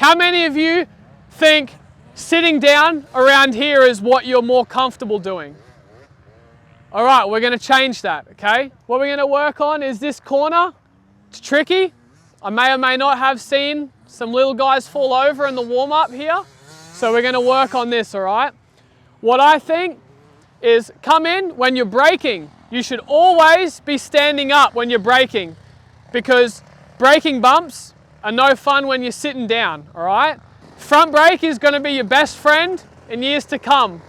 How many of you think sitting down around here is what you're more comfortable doing? All right, we're going to change that, okay? What we're going to work on is this corner. It's tricky. I may or may not have seen some little guys fall over in the warm-up here. So we're going to work on this, all right? What I think is come in when you're braking. You should always be standing up when you're braking, because braking bumps are no fun when you're sitting down, all right? Front brake is going to be your best friend in years to come,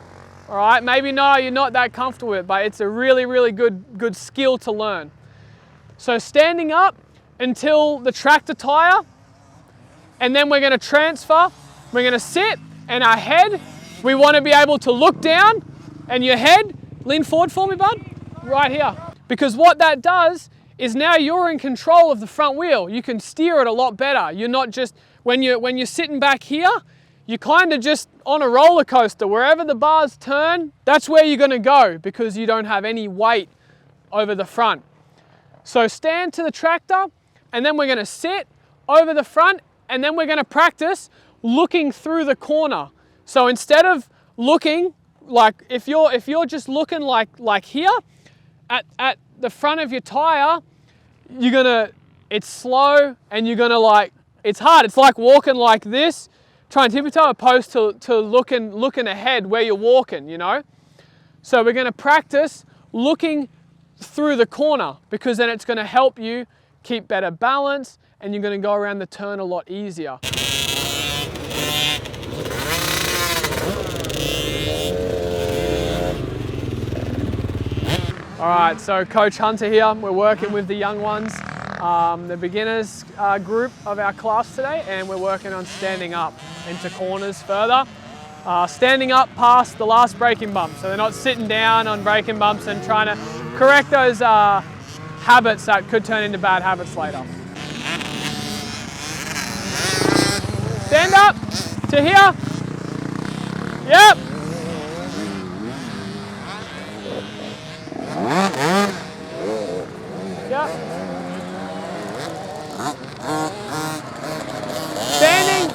all right? Maybe no, you're not that comfortable with it, but it's a really, really good skill to learn. So standing up until the tractor tire, and then we're going to transfer. We're going to sit, and our head, we want to be able to look down, and your head, lean forward for me, bud, right here. Because what that does is now you're in control of the front wheel. You can steer it a lot better. You're not just, when you're sitting back here, you're kind of just on a roller coaster. Wherever the bars turn, that's where you're going to go, because you don't have any weight over the front. So stand to the tractor, and then we're going to sit over the front, and then we're going to practice looking through the corner. So instead of looking like, if you're just looking like here at the front of your tire, it's slow, and you're gonna it's hard. It's like walking like this, trying to tippy-toe, opposed to looking ahead where you're walking, you know? So we're gonna practice looking through the corner, because then it's gonna help you keep better balance, and you're gonna go around the turn a lot easier. All right, so Coach Hunter here. We're working with the young ones, the beginners group of our class today, and we're working on standing up into corners further. Standing up past the last braking bump, so they're not sitting down on braking bumps and trying to correct those habits that could turn into bad habits later. Stand up to here. Yep. Yep. Standing.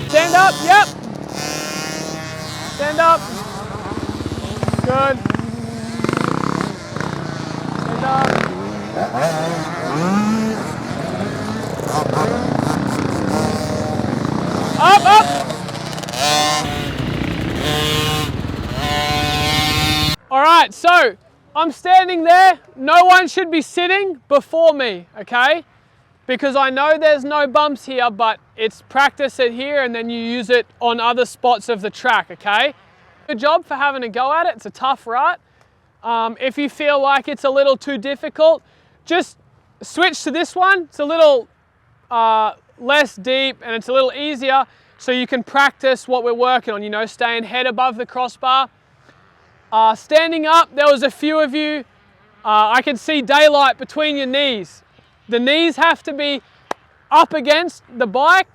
Stand up, yep. Stand up. Good. Stand up. Up, up. All right, so I'm standing there. No one should be sitting before me, okay? Because I know there's no bumps here, but it's practice it here, and then you use it on other spots of the track, okay? Good job for having a go at it. It's a tough rut. If you feel like it's a little too difficult, just switch to this one. It's a little less deep, and it's a little easier, so you can practice what we're working on, you know, staying head above the crossbar. Standing up, there was a few of you, I could see daylight between your knees. The knees have to be up against the bike,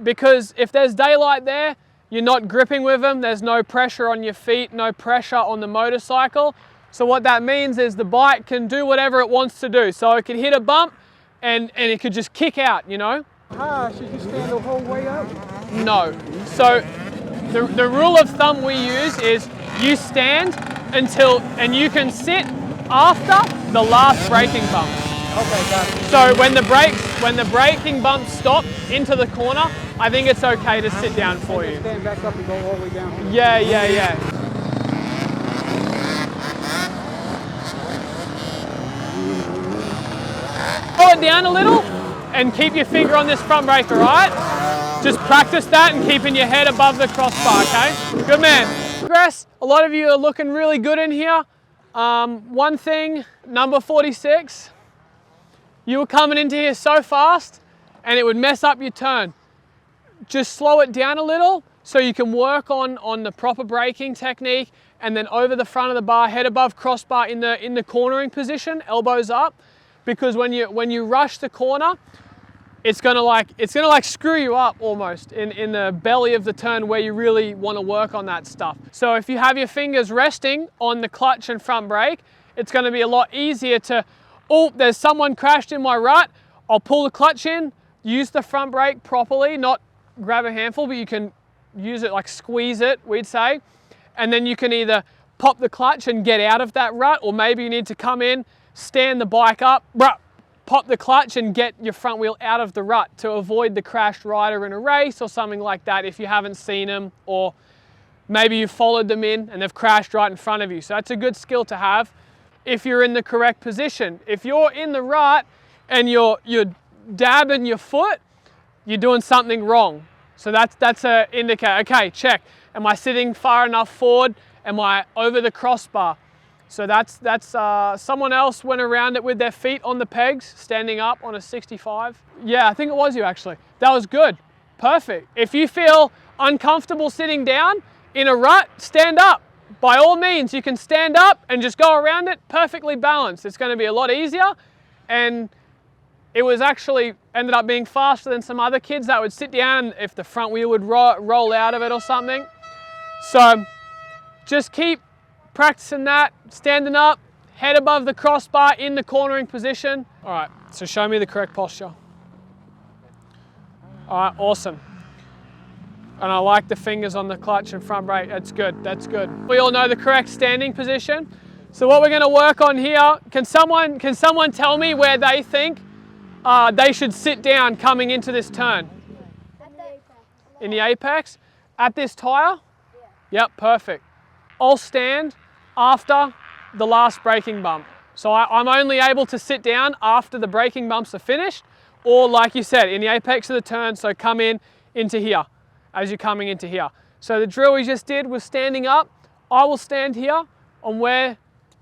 because if there's daylight there, you're not gripping with them. There's no pressure on your feet, no pressure on the motorcycle. So what that means is the bike can do whatever it wants to do. So it could hit a bump and it could just kick out, you know? Should you stand the whole way up? No. So the rule of thumb we use is you stand and you can sit after the last braking bump. Okay, got it. So when the braking bumps stop into the corner, I think it's okay to sit down for you. Stand back up and go all the way down. Yeah. down a little and keep your finger on this front brake, all right? Just practice that and keeping your head above the crossbar, okay? Good man. Progress, a lot of you are looking really good in here. One thing, number 46, you were coming into here so fast and it would mess up your turn. Just slow it down a little so you can work on the proper braking technique, and then over the front of the bar, head above crossbar in the cornering position, elbows up, because when you rush the corner, it's gonna like screw you up almost in the belly of the turn where you really want to work on that stuff. So if you have your fingers resting on the clutch and front brake, it's going to be a lot easier to, oh, there's someone crashed in my rut, I'll pull the clutch in, use the front brake properly, not grab a handful, but you can use it like squeeze it, we'd say. And then you can either pop the clutch and get out of that rut, or maybe you need to come in, stand the bike up, pop the clutch and get your front wheel out of the rut to avoid the crashed rider in a race or something like that if you haven't seen them, or maybe you followed them in and they've crashed right in front of you. So that's a good skill to have if you're in the correct position. If you're in the rut and you're dabbing your foot, you're doing something wrong. So that's an indicator. Okay, check. Am I sitting far enough forward? Am I over the crossbar? So that's someone else went around it with their feet on the pegs, standing up on a 65. Yeah, I think it was you actually. That was good. Perfect. If you feel uncomfortable sitting down in a rut, stand up. By all means, you can stand up and just go around it perfectly balanced. It's going to be a lot easier, and it was actually ended up being faster than some other kids that would sit down if the front wheel would roll out of it or something. So just keep practicing that, standing up, head above the crossbar in the cornering position. All right, so show me the correct posture. All right, awesome. And I like the fingers on the clutch and front brake. That's good, that's good. We all know the correct standing position. So what we're gonna work on here, can someone tell me where they think they should sit down coming into this turn? In the apex? At this tire? Yep, perfect. I'll stand after the last braking bump. So I'm only able to sit down after the braking bumps are finished, or like you said, in the apex of the turn, so come into here, as you're coming into here. So the drill we just did was standing up. I will stand here on where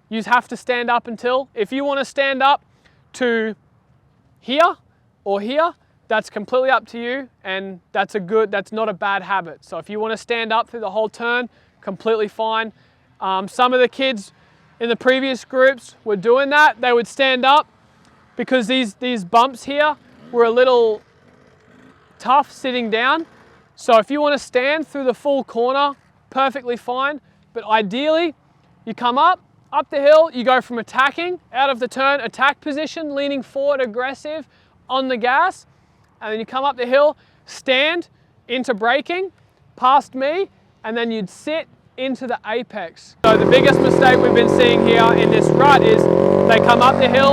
you have to stand up until. If you want to stand up to here or here, that's completely up to you, and that's not a bad habit. So if you want to stand up through the whole turn, completely fine. Some of the kids in the previous groups were doing that. They would stand up because these bumps here were a little tough sitting down. So if you want to stand through the full corner, perfectly fine. But ideally, you come up the hill, you go from attacking out of the turn, attack position, leaning forward, aggressive on the gas, and then you come up the hill, stand into braking, past me, and then you'd sit into the apex. So the biggest mistake we've been seeing here in this rut is they come up the hill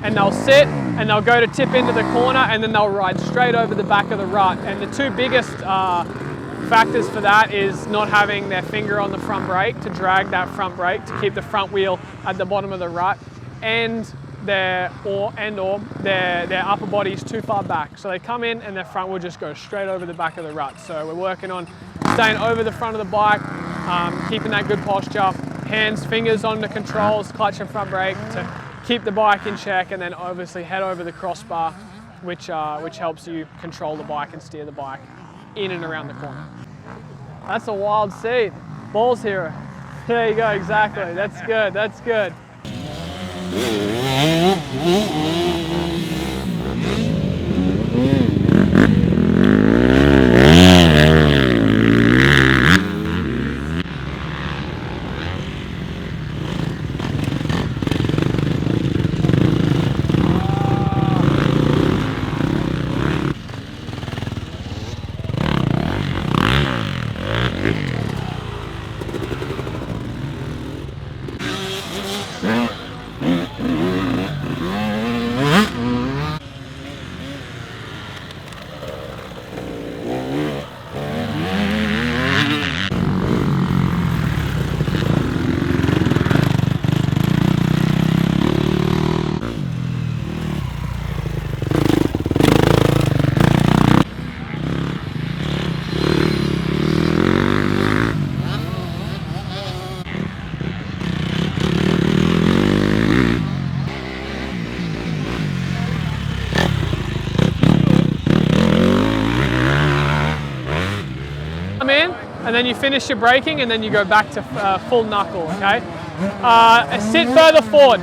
and they'll sit and they'll go to tip into the corner and then they'll ride straight over the back of the rut. And the two biggest factors for that is not having their finger on the front brake to drag that front brake to keep the front wheel at the bottom of the rut, and their upper body is too far back. So they come in and their front will just go straight over the back of the rut. So we're working on staying over the front of the bike, keeping that good posture, hands, fingers on the controls, clutch and front brake to keep the bike in check, and then obviously head over the crossbar, which helps you control the bike and steer the bike in and around the corner. That's a wild seat. Balls hero. There you go, exactly. That's good, that's good. then you finish your braking, and then you go back to full knuckle, okay? Sit further forward.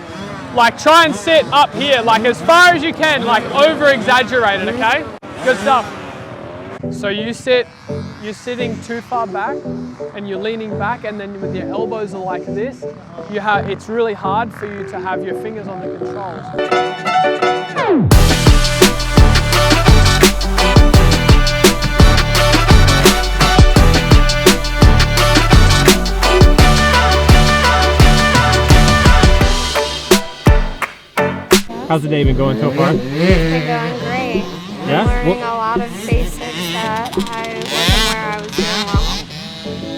Like try and sit up here, like as far as you can, like over exaggerated, okay? Good stuff. So you're sitting too far back and you're leaning back, and then with your elbows are like this, it's really hard for you to have your fingers on the controls. How's the day been going so far? It's been going great. Yeah? I'm learning a lot of basics that I wasn't where I was doing wrong.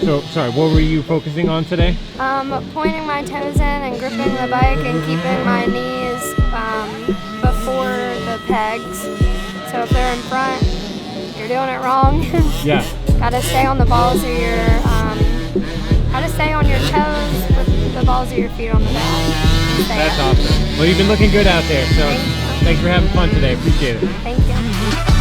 So, sorry, what were you focusing on today? Pointing my toes in and gripping the bike and keeping my knees before the pegs. So if they're in front, you're doing it wrong. Yeah. Gotta stay on the balls of your, gotta stay on your toes with the balls of your feet on the bag. That's awesome. Well, you've been looking good out there, so thanks for having fun today. Appreciate it. Thank you.